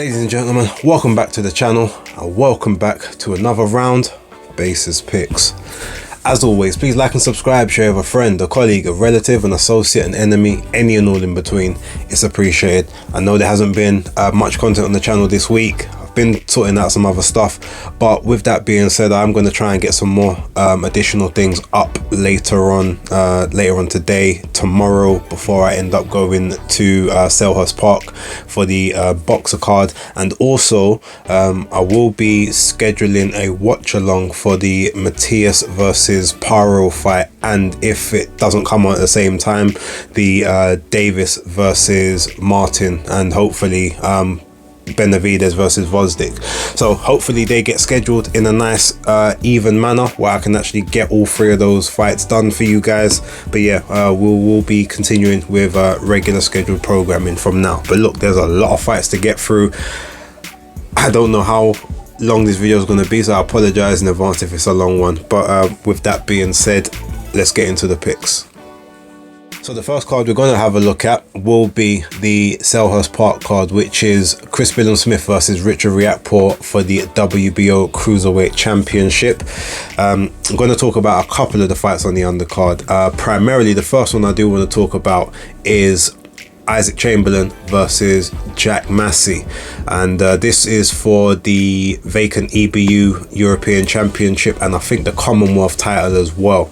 Ladies and gentlemen, welcome back to the channel and welcome back to another round of Basis Picks. As always, please like and subscribe, share with a friend, a colleague, a relative, an associate, an enemy, any and all in between. It's appreciated. I know there hasn't been much content on the channel this week. Been sorting out some other stuff, but with that being said, I'm going to try and get some more additional things up later on today, tomorrow, before I end up going to Selhurst Park for the boxer card. And also I will be scheduling a watch along for the Matias versus Paro fight, and if it doesn't come on at the same time, the Davis versus Martin, and hopefully Benavidez versus Gvozdyk. So hopefully they get scheduled in a nice even manner where I can actually get all three of those fights done for you guys. But yeah, we'll be continuing with regular scheduled programming from now. But look, there's a lot of fights to get through. I don't know how long this video is going to be, so I apologize in advance if it's a long one. But with that being said, let's get into the picks. So the first card we're going to have a look at will be the Selhurst Park card, which is Chris Billam-Smith versus Richard Riakporhe for the WBO Cruiserweight Championship. I'm going to talk about a couple of the fights on the undercard. Primarily, the first one I do want to talk about is Isaac Chamberlain versus Jack Massie, and this is for the vacant EBU European Championship and I think the Commonwealth title as well.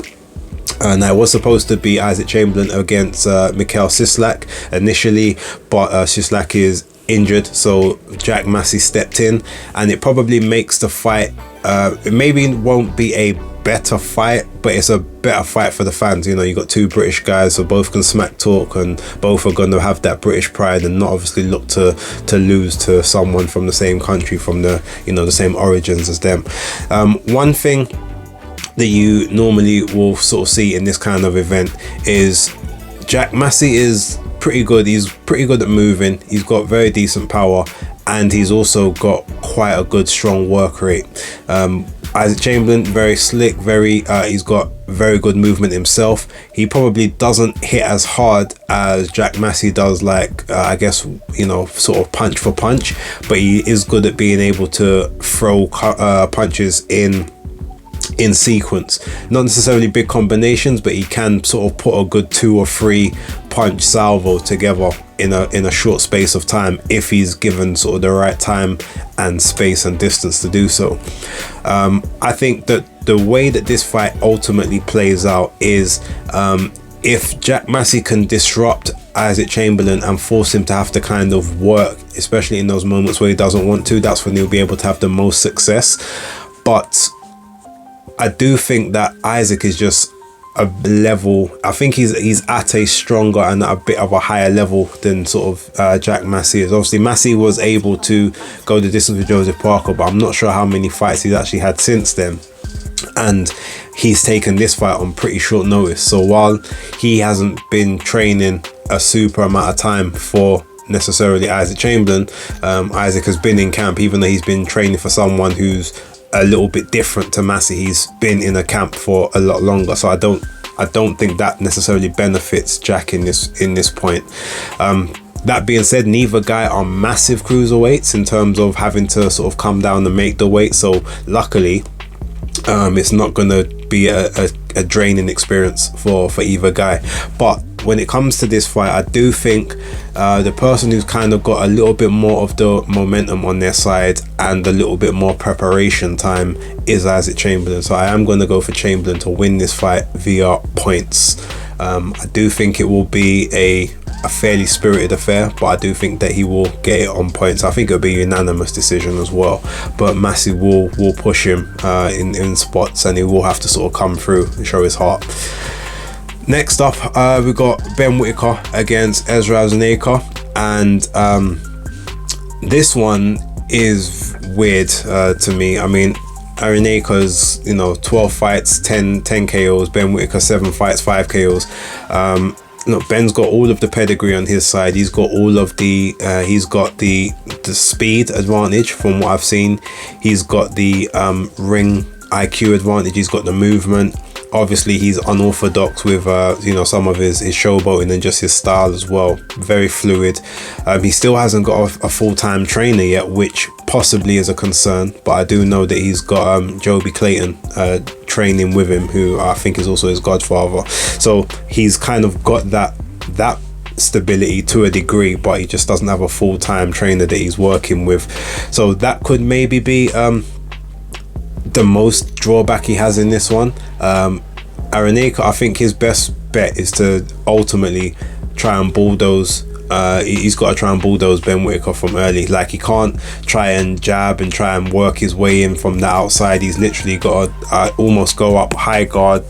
And it was supposed to be Isaac Chamberlain against Mikhail Sislak initially, but Sislak is injured, so Jack Massie stepped in, and it probably makes the fight, it maybe won't be a better fight, but it's a better fight for the fans. You know, you got two British guys, so both can smack talk and both are going to have that British pride and not obviously look to lose to someone from the same country, from the, you know, the same origins as them. One thing that you normally will sort of see in this kind of event is Jack Massie is pretty good. He's pretty good at moving. He's got very decent power, and he's also got quite a good strong work rate. Isaac Chamberlain, very slick, he's got very good movement himself. He probably doesn't hit as hard as Jack Massie does, like I guess, you know, sort of punch for punch, but he is good at being able to throw punches in sequence, not necessarily big combinations, but he can sort of put a good 2 or 3 punch salvo together in a short space of time if he's given sort of the right time and space and distance to do so. I think that the way that this fight ultimately plays out is if Jack Massie can disrupt Isaac Chamberlain and force him to have to kind of work, especially in those moments where he doesn't want to, that's when he'll be able to have the most success. But I do think that Isaac is just a level, I think he's at a stronger and a bit of a higher level than sort of Jack Massie is. Obviously Massie was able to go the distance with Joseph Parker, but I'm not sure how many fights he's actually had since then, and he's taken this fight on pretty short notice. So while he hasn't been training a super amount of time for necessarily Isaac Chamberlain, Isaac has been in camp, even though he's been training for someone who's a little bit different to Massie. He's been in a camp for a lot longer, so I don't think that necessarily benefits Jack in this point. That being said, neither guy are massive cruiserweights in terms of having to sort of come down and make the weight, so luckily it's not going to be a draining experience for either guy. But when it comes to this fight, I do think the person who's kind of got a little bit more of the momentum on their side and a little bit more preparation time is Isaac Chamberlain. So I am going to go for Chamberlain to win this fight via points. I do think it will be a fairly spirited affair, but I do think that he will get it on points. I think it'll be a unanimous decision as well, but Massie will push him in spots, and he will have to sort of come through and show his heart. Next up, we got Ben Whittaker against Ezra, and this one is weird to me. I mean, Arenaker's, you know, 12 fights, 10 KOs. Ben Whittaker 7 fights, 5 KOs. Look, Ben's got all of the pedigree on his side. He's got all of the he's got the speed advantage from what I've seen. He's got the ring IQ advantage. He's got the movement. Obviously, he's unorthodox with some of his showboating and just his style as well. Very fluid. He still hasn't got a full-time trainer yet, which possibly is a concern. But I do know that he's got Joby Clayton training with him, who I think is also his godfather. So he's kind of got that stability to a degree, but he just doesn't have a full-time trainer that he's working with. So that could maybe be the most drawback he has in this one. Araneka, I think his best bet is to ultimately try and bulldoze. He's got to try and bulldoze Ben Whittaker from early. Like, he can't try and jab and try and work his way in from the outside. He's literally got to almost go up high guard,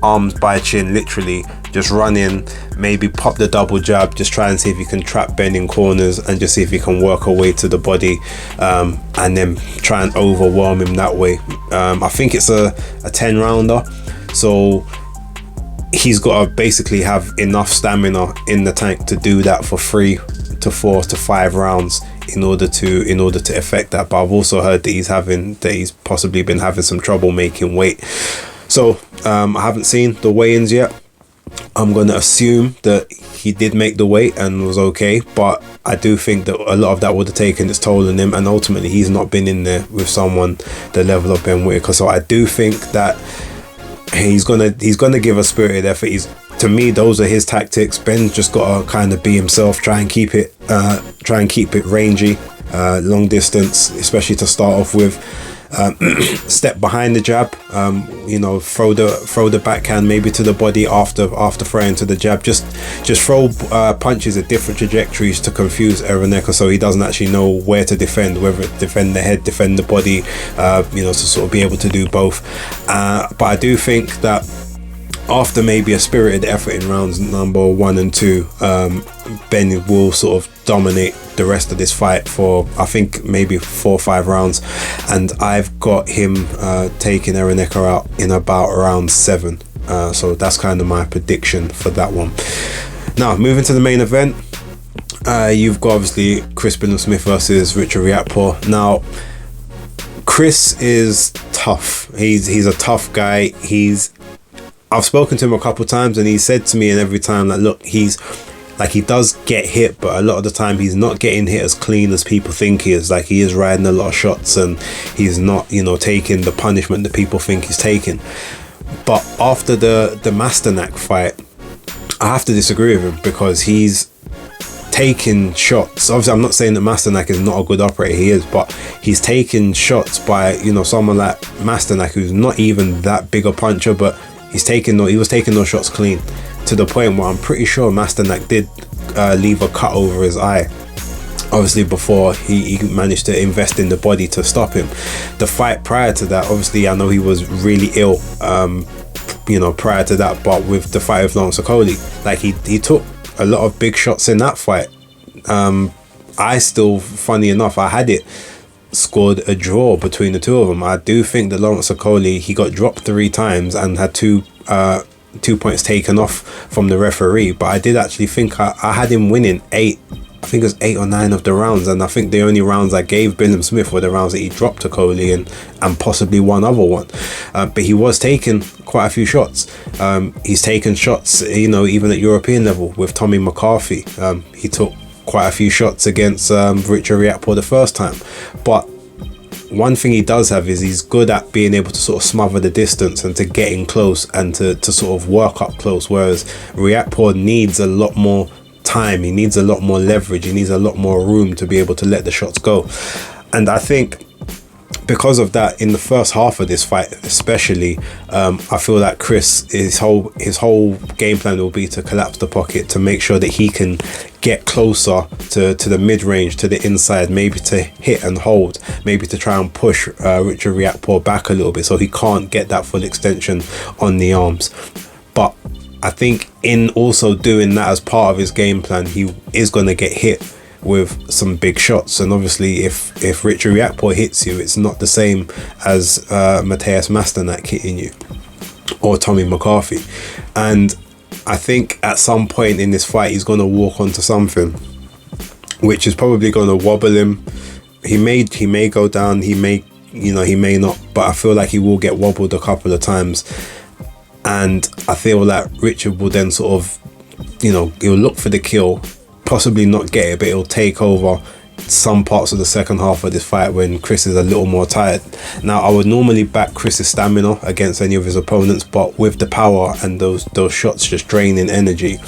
arms by chin, literally just run in, maybe pop the double jab, just try and see if you can trap Ben in corners and just see if you can work a way to the body, and then try and overwhelm him that way. I think it's a 10 rounder, so he's got to basically have enough stamina in the tank to do that for 3 to 4 to 5 rounds in order to effect that. But I've also heard that he's possibly been having some trouble making weight. So I haven't seen the weigh-ins yet. I'm going to assume that he did make the weight and was okay, but I do think that a lot of that would have taken its toll on him, and ultimately he's not been in there with someone the level of Ben Whittaker. So I do think that he's gonna give a spirited effort. To me, those are his tactics. Ben's just got to kind of be himself, try and keep it rangy, long distance, especially to start off with. Step behind the jab, throw the backhand maybe to the body after throwing to the jab. Just throw punches at different trajectories to confuse Araneka, so he doesn't actually know where to defend, whether defend the head, defend the body, to sort of be able to do both. But I do think that after maybe a spirited effort in rounds number 1 and 2, Ben will sort of dominate the rest of this fight for, I think, maybe 4 or 5 rounds, and I've got him taking Araneka out in about round 7. So that's kind of my prediction for that one. Now, moving to the main event, you've got obviously Chris Billam-Smith versus Richard Riakporhe. Now, Chris is tough. He's a tough guy. I've spoken to him a couple times, and he said to me, and every time, like, look, he does get hit, but a lot of the time he's not getting hit as clean as people think he is. Like, he is riding a lot of shots, and he's not, taking the punishment that people think he's taking. But after the Masternak fight, I have to disagree with him, because he's taking shots. Obviously, I'm not saying that Masternak is not a good operator, he is, but he's taking shots by, someone like Masternak, who's not even that big a puncher, but he was taking those shots clean, to the point where I'm pretty sure Masternak did leave a cut over his eye, obviously, before he managed to invest in the body to stop him. The fight prior to that, obviously, I know he was really ill prior to that, but with the fight with Lawrence Okolie, like, he took a lot of big shots in that fight. I still, funny enough, I had it scored a draw between the two of them. I do think that Lawrence Okolie, he got dropped 3 times and had 2 points taken off from the referee, but I did actually think I had him winning 8, I think it was 8 or 9 of the rounds, and I think the only rounds I gave Billam-Smith were the rounds that he dropped Okolie and possibly one other one. But he was taking quite a few shots. He's taken shots, even at European level with Tommy McCarthy. He took quite a few shots against Richard Riakporhe the first time. But one thing he does have is he's good at being able to sort of smother the distance and to get in close and to sort of work up close, whereas Riakporhe needs a lot more time, he needs a lot more leverage, he needs a lot more room to be able to let the shots go. And I think because of that, in the first half of this fight especially, I feel that Chris, his whole game plan will be to collapse the pocket, to make sure that he can get closer to the mid-range, to the inside, maybe to hit and hold, maybe to try and push Richard Riakporhe back a little bit so he can't get that full extension on the arms. But I think in also doing that as part of his game plan, he is going to get hit with some big shots, and obviously if Richard Riakporhe hits you, it's not the same as Matias Masternak hitting you or Tommy McCarthy. And I think at some point in this fight he's going to walk onto something which is probably going to wobble him. He may go down, he may not, but I feel like he will get wobbled a couple of times. and I feel like Richard will then sort of, he'll look for the kill, possibly not get it, but he'll take over some parts of the second half of this fight when Chris is a little more tired. Now, I would normally back Chris's stamina against any of his opponents, but with the power and those shots just draining energy,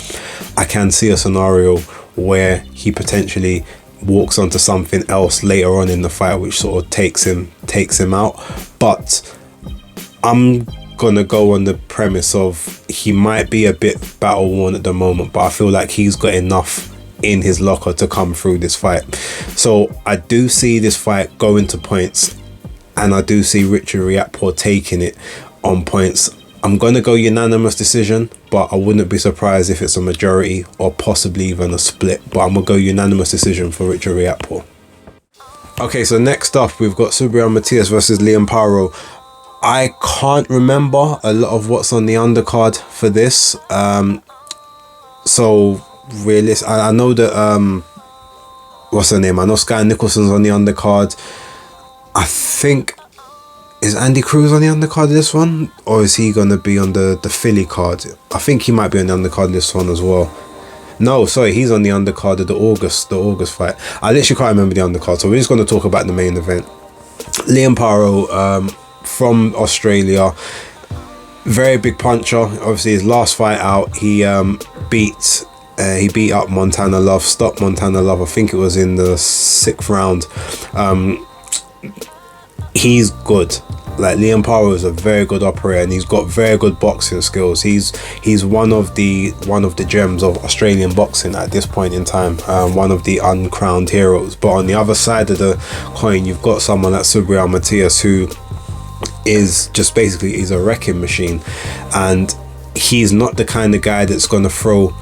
I can see a scenario where he potentially walks onto something else later on in the fight which sort of takes him out. But I'm gonna go on the premise of he might be a bit battle worn at the moment, but I feel like he's got enough in his locker to come through this fight. So I do see this fight going to points, and I do see Richard Riakporhe taking it on points. I'm gonna go unanimous decision, but I wouldn't be surprised if it's a majority or possibly even a split, but I'm gonna go unanimous decision for Richard Riakporhe. Okay, so next up we've got Matias versus Paro. I can't remember a lot of what's on the undercard for this, so I know that what's her name? I know Sky Nicholson's on the undercard. I think, is Andy Cruz on the undercard of this one, or is he gonna be on the Philly card? I think he might be on the undercard of this one as well. No, sorry, he's on the undercard of the August fight. I literally can't remember the undercard, so we're just gonna talk about the main event. Paro, from Australia, very big puncher. Obviously, his last fight out, he beat up Montana Love, stopped Montana Love. I think it was in the 6th round. He's good. Like, Paro is a very good operator, and he's got very good boxing skills. He's one of the gems of Australian boxing at this point in time. One of the uncrowned heroes. But on the other side of the coin, you've got someone like Matias, who is just basically, he's a wrecking machine, and he's not the kind of guy that's gonna throw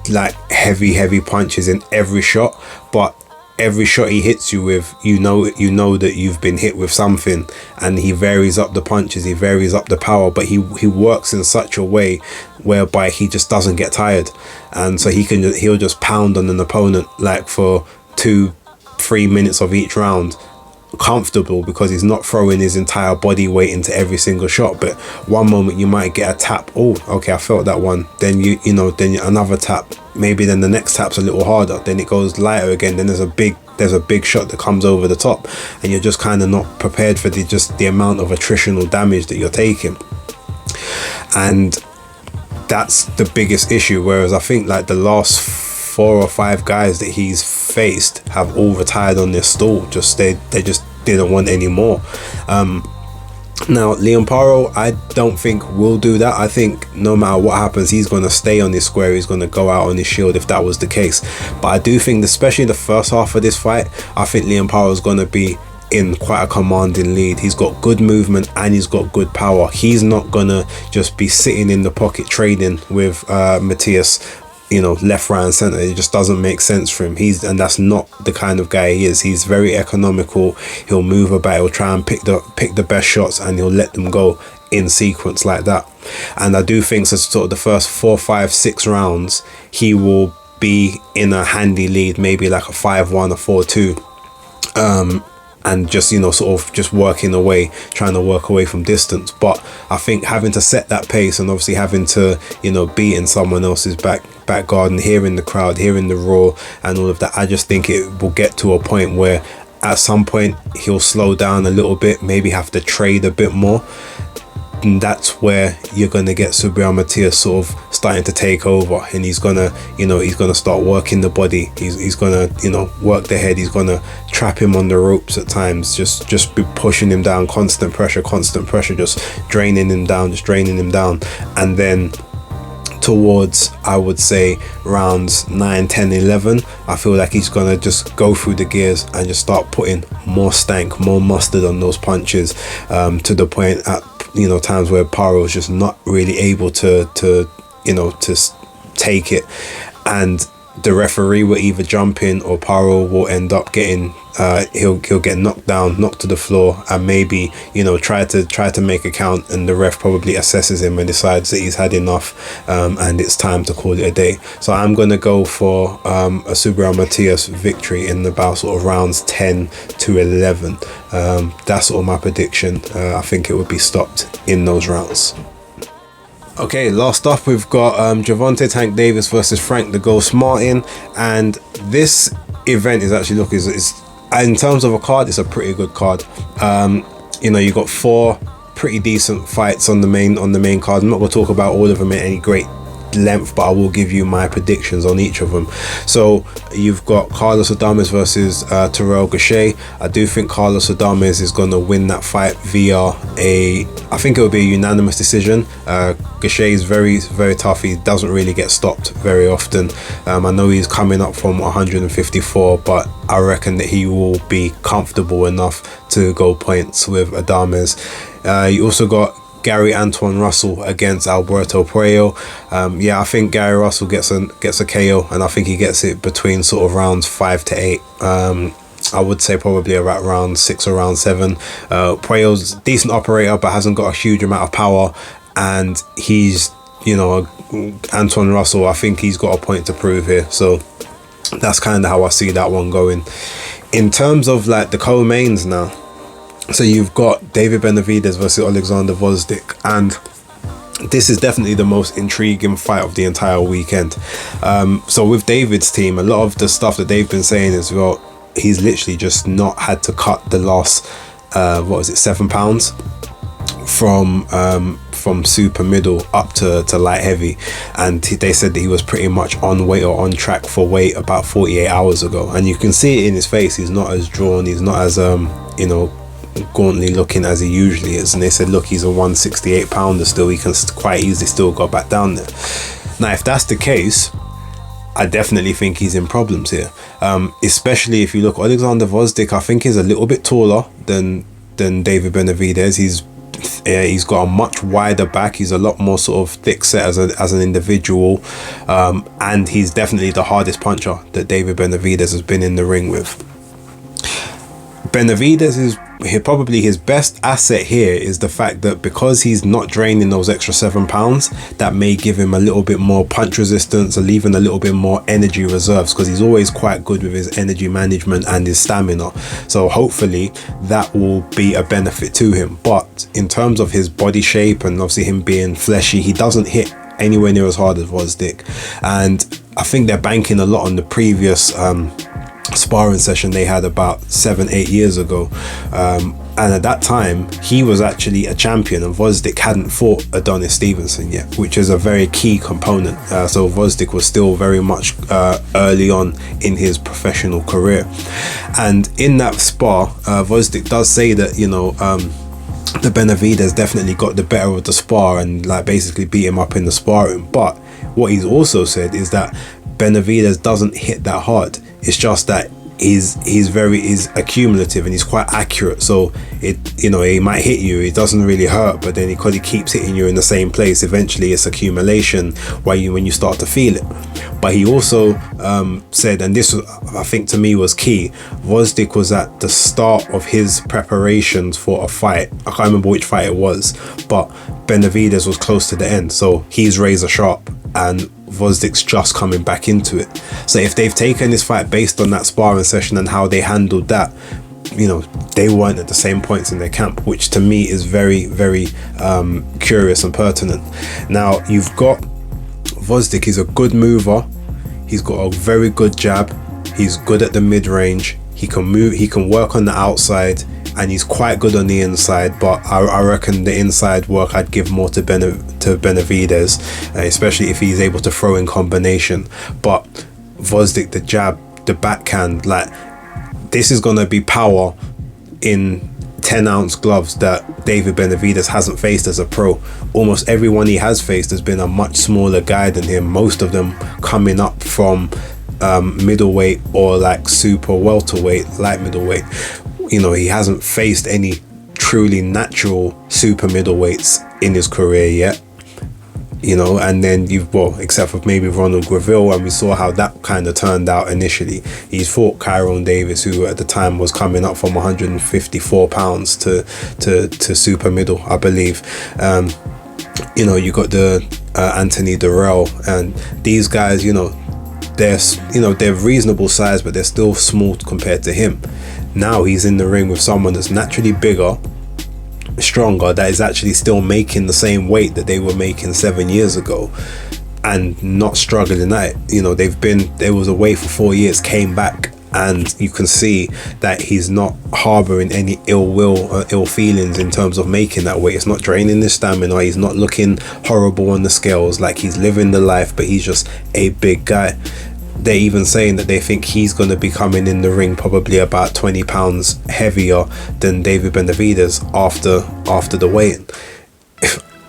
like heavy punches in every shot, but every shot he hits you with, you know that you've been hit with something, and he varies up the punches, he varies up the power, but he works in such a way whereby he just doesn't get tired, and so he'll just pound on an opponent like for 2-3 minutes of each round, comfortable, because he's not throwing his entire body weight into every single shot. But one moment you might get a tap, oh okay, I felt that one, then then another tap, maybe then the next tap's a little harder, then it goes lighter again, then there's a big shot that comes over the top, and you're just kind of not prepared for the amount of attritional damage that you're taking. And that's the biggest issue. Whereas I think like the last 4 or 5 guys that he's faced have all retired on their stall. They just didn't want any more. Now, Paro, I don't think will do that. I think no matter what happens, he's going to stay on his square. He's going to go out on his shield if that was the case. But I do think, especially the first half of this fight, I think Paro is going to be in quite a commanding lead. He's got good movement and he's got good power. He's not going to just be sitting in the pocket trading with Matias, left, right and center. It just doesn't make sense for him. And that's not the kind of guy he is. He's very economical. He'll move about, he'll try and pick the best shots, and he'll let them go in sequence like that. And I do think so, sort of the first 4, 5, 6 rounds, he will be in a handy lead, maybe like a 5-1 or 4-2. And just sort of just working away, trying to work away from distance. But I think having to set that pace, and obviously having to be in someone else's back garden, hearing the crowd, hearing the roar and all of that, I just think it will get to a point where at some point he'll slow down a little bit, maybe have to trade a bit more. And that's where you're going to get Matias sort of starting to take over, and he's going to start working the body. He's going to work the head. He's going to trap him on the ropes at times, just be pushing him down, constant pressure, just draining him down. And then towards, I would say, rounds 9, 10, 11, I feel like he's gonna just go through the gears and just start putting more stank, more mustard on those punches, to the point at times where Paro is just not really able to take it, and the referee will either jump in, or Paro will end up getting he'll get knocked down, knocked to the floor, and maybe try to make a count, and the ref probably assesses him and decides that he's had enough, and it's time to call it a day. So I'm gonna go for a Matias victory in about sort of rounds 10 to 11. That's sort of my prediction. I think it would be stopped in those rounds. Okay, last up we've got Gervonta Tank Davis versus Frank the Ghost Martin, and this event is actually is in terms of a card, it's a pretty good card. You got 4 pretty decent fights on the main card. I'm not going to talk about all of them at any great length, but I will give you my predictions on each of them. So you've got Carlos Adames versus Terrell Gausha. I do think Carlos Adames is going to win that fight via I think it will be a unanimous decision. Gausha is very, very tough. He doesn't really get stopped very often. I know he's coming up from 154, but I reckon that he will be comfortable enough to go points with Adames. You also got Gary Antoine Russell against Alberto Parro. I think Gary Russell gets a KO, and I think he gets it between sort of rounds 5 to 8. I would say probably about round 6 or round 7. Parro's a decent operator, but hasn't got a huge amount of power, and he's, Antoine Russell, I think he's got a point to prove here. So that's kind of how I see that one going. In terms of like the co-mains now, so you've got David Benavidez versus Alexander Gvozdyk, and this is definitely the most intriguing fight of the entire weekend. So with David's team, a lot of the stuff that they've been saying is, well, he's literally just not had to cut the last 7 pounds from super middle up to light heavy, and they said that he was pretty much on weight or on track for weight about 48 hours ago, and you can see it in his face. He's not as drawn, he's not as gauntly looking as he usually is, and they said, look, he's a 168 pounder still, he can quite easily still go back down there. Now if that's the case, I definitely think he's in problems here, especially if you look. Alexander Gvozdyk, I think, is a little bit taller than David Benavidez. He's got a much wider back, he's a lot more sort of thick set as an individual, and he's definitely the hardest puncher that David Benavidez has been in the ring with. Benavidez is probably his best asset here is the fact that because he's not draining those extra 7 pounds, that may give him a little bit more punch resistance or even a little bit more energy reserves, because he's always quite good with his energy management and his stamina. So hopefully that will be a benefit to him. But in terms of his body shape and obviously him being fleshy, he doesn't hit anywhere near as hard as Gvozdyk. And I think they're banking a lot on the previous sparring session they had about 7-8 years ago, and at that time he was actually a champion, and Gvozdyk hadn't fought Adonis Stevenson yet, which is a very key component. So Gvozdyk was still very much early on in his professional career, and in that spar, Gvozdyk does say that the Benavidez definitely got the better of the spar and like basically beat him up in the sparring. But what he's also said is that Benavidez doesn't hit that hard. It's just that he's accumulative and he's quite accurate. So he might hit you, it doesn't really hurt, but then because he keeps hitting you in the same place, eventually it's accumulation when you start to feel it. But he also said, and this I think to me was key, Gvozdyk was at the start of his preparations for a fight. I can't remember which fight it was, but Benavidez was close to the end, so he's razor sharp and Gvozdyk's just coming back into it. So if they've taken this fight based on that sparring session and how they handled that, they weren't at the same points in their camp, which to me is very, very curious and pertinent. Now you've got Gvozdyk, he's a good mover, he's got a very good jab, he's good at the mid-range, he can move, he can work on the outside, and he's quite good on the inside, but I reckon the inside work I'd give more to Benavidez, especially if he's able to throw in combination. But Gvozdyk, the jab, the backhand, like this is going to be power in 10-ounce gloves that David Benavidez hasn't faced as a pro. Almost everyone he has faced has been a much smaller guy than him, most of them coming up from middleweight or like super welterweight, light middleweight. He hasn't faced any truly natural super middleweights in his career yet, and then except for maybe Ronald Graville, and we saw how that kind of turned out initially. He's fought Kyron Davis, who at the time was coming up from 154 pounds to super middle, I believe. You got the Anthony Durrell, and these guys, they're reasonable size, but they're still small compared to him. Now he's in the ring with someone that's naturally bigger, stronger, that is actually still making the same weight that they were making 7 years ago and not struggling at it. You know, there was away for 4 years, came back, and you can see that he's not harboring any ill will or ill feelings in terms of making that weight. It's not draining his stamina. He's not looking horrible on the scales, like he's living the life, but he's just a big guy. They're even saying that they think he's going to be coming in the ring probably about 20 pounds heavier than David Benavidez after the weigh-in.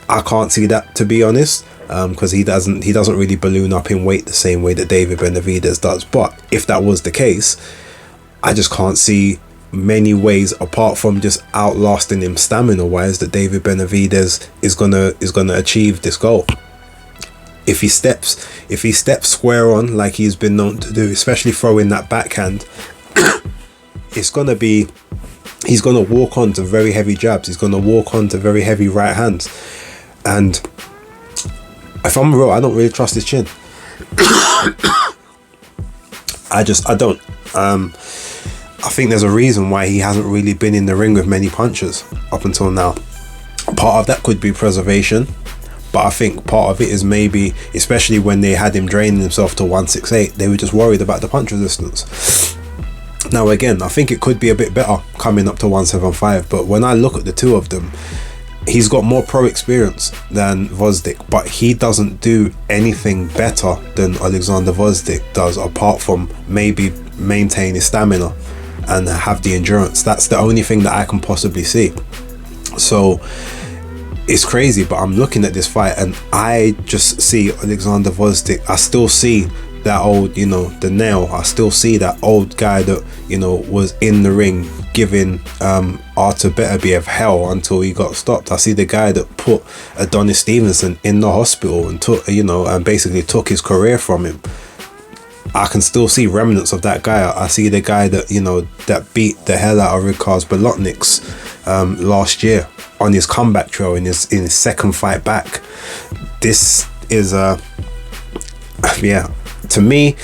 I can't see that, to be honest, because he doesn't really balloon up in weight the same way that David Benavidez does. But if that was the case, I just can't see many ways apart from just outlasting him stamina wise that David Benavidez is gonna achieve this goal. If he steps square on like he's been known to do, especially throwing that backhand, he's gonna walk on to very heavy jabs. He's gonna walk on to very heavy right hands. And if I'm real, I don't really trust his chin. I don't. I think there's a reason why he hasn't really been in the ring with many punchers up until now. Part of that could be preservation, but I think part of it is maybe, especially when they had him draining himself to 168, they were just worried about the punch resistance. Now again, I think it could be a bit better coming up to 175, but when I look at the two of them, he's got more pro experience than Gvozdyk, but he doesn't do anything better than Alexander Gvozdyk does, apart from maybe maintain his stamina and have the endurance. That's the only thing that I can possibly see. So it's crazy, but I'm looking at this fight and I just see Alexander Gvozdyk. I still see that old, the nail. I still see that old guy that, was in the ring giving Artur Beterbiev hell until he got stopped. I see the guy that put Adonis Stevenson in the hospital and took, and basically took his career from him. I can still see remnants of that guy. I see the guy that, that beat the hell out of Rickard Bolotniks last year on his comeback trail in his second fight back. This is to me,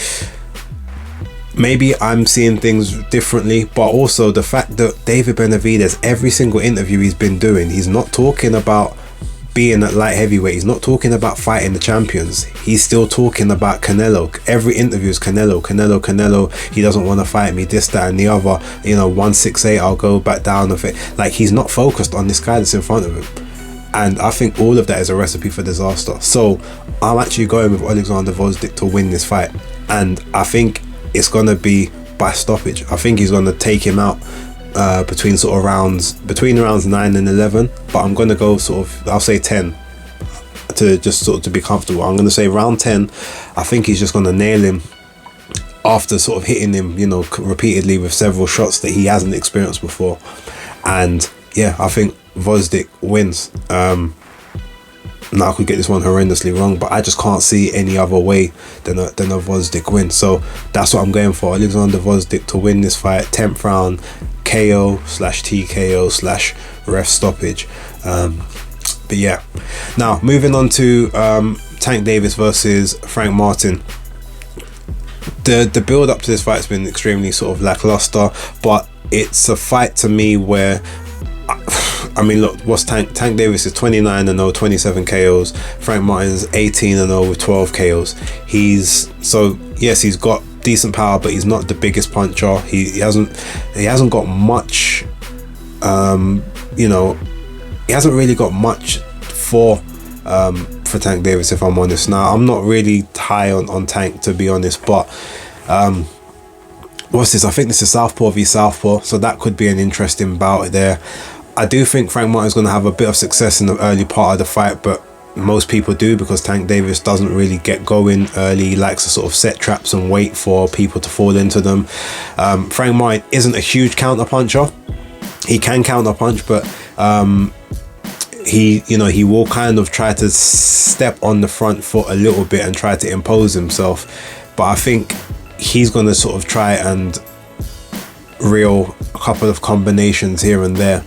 maybe I'm seeing things differently, but also the fact that David Benavidez, every single interview he's been doing, he's not talking about being at light heavyweight. He's not talking about fighting the champions. He's still talking about Canelo. Every interview is Canelo. He doesn't want to fight me, this, that, and the other. 168, I'll go back down of it. Like, he's not focused on this guy that's in front of him. And I think all of that is a recipe for disaster. So I'm actually going with Alexander Gvozdyk to win this fight. And I think it's going to be by stoppage. I think he's going to take him out between rounds 9 and 11. But I'm going to go I'll say 10 to be comfortable. I'm going to say round 10. I think he's just going to nail him after hitting him, repeatedly with several shots that he hasn't experienced before. And yeah, I think Gvozdyk wins. Now I could get this one horrendously wrong, but I just can't see any other way than a Gvozdyk win. So that's what I'm going for. Alexander Gvozdyk to win this fight, 10th round, KO/TKO/ref stoppage. But yeah, now moving on to Tank Davis versus Frank Martin. The build up to this fight has been extremely lackluster, but it's a fight to me where, I mean, look, what's Tank Davis is 29-0, 27 KOs. Frank Martin's 18-0 with 12 KOs. He's got decent power, but he's not the biggest puncher. He hasn't got much. He hasn't really got much for Tank Davis, if I'm honest. Now, I'm not really high on Tank, to be honest, but what's this? I think this is Southpaw v Southpaw, so that could be an interesting bout there. I do think Frank Martin's going to have a bit of success in the early part of the fight, but most people do, because Tank Davis doesn't really get going early. He likes to set traps and wait for people to fall into them. Frank Martin isn't a huge counter puncher. He can counter punch, but he will kind of try to step on the front foot a little bit and try to impose himself. But I think he's going to try and reel a couple of combinations here and there.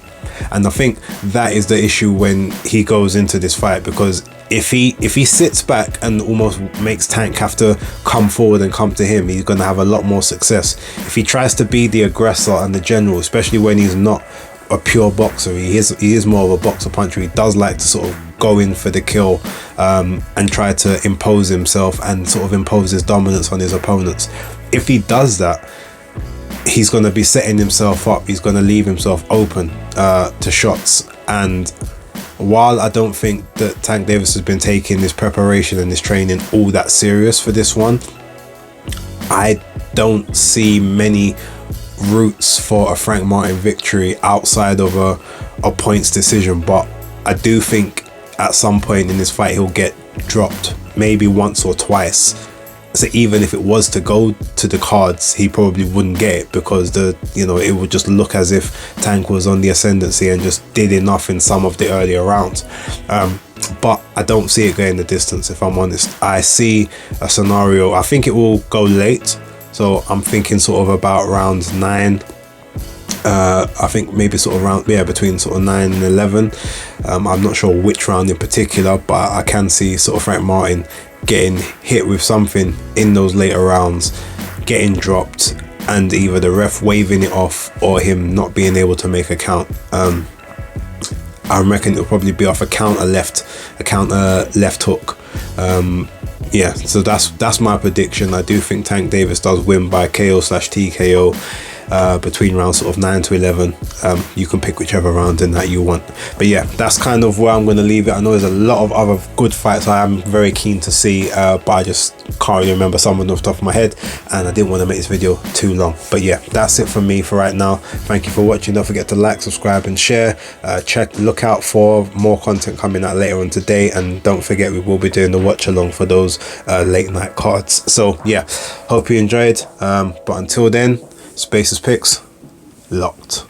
And I think that is the issue when he goes into this fight, because if he sits back and almost makes Tank have to come forward and come to him, he's going to have a lot more success. If he tries to be the aggressor and the general, especially when he's not a pure boxer. He is more of a boxer puncher. He does like to sort of go in for the kill and try to impose himself and sort of impose his dominance on his opponents. If he does that, he's going to be setting himself up. He's going to leave himself open to shots. And while I don't think that Tank Davis has been taking this preparation and this training all that serious for this one, I don't see many routes for a Frank Martin victory outside of a points decision. But I do think at some point in this fight he'll get dropped, maybe once or twice. So even if it was to go to the cards, he probably wouldn't get it, because it would just look as if Tank was on the ascendancy and just did enough in some of the earlier rounds. But I don't see it going the distance, if I'm honest. I see a scenario, I think it will go late. So I'm thinking sort of about round 9. I think maybe sort of around, between sort of 9 and 11. I'm not sure which round in particular, but I can see sort of Frank Martin getting hit with something in those later rounds, getting dropped, and either the ref waving it off or him not being able to make a count. I reckon it'll probably be off a counter left hook. So that's my prediction. I do think Tank Davis does win by KO/TKO between rounds sort of 9 to 11. You can pick whichever round in that you want. But yeah, that's kind of where I'm going to leave it. I know there's a lot of other good fights I am very keen to see, but I just can't really remember some of them off the top of my head, and I didn't want to make this video too long. But yeah, that's it from me for right now. Thank you for watching. Don't forget to like, subscribe and share. Look out for more content coming out later on today, and don't forget we will be doing the watch along for those late night cards. So yeah, hope you enjoyed, but until then, Spaces Picks locked.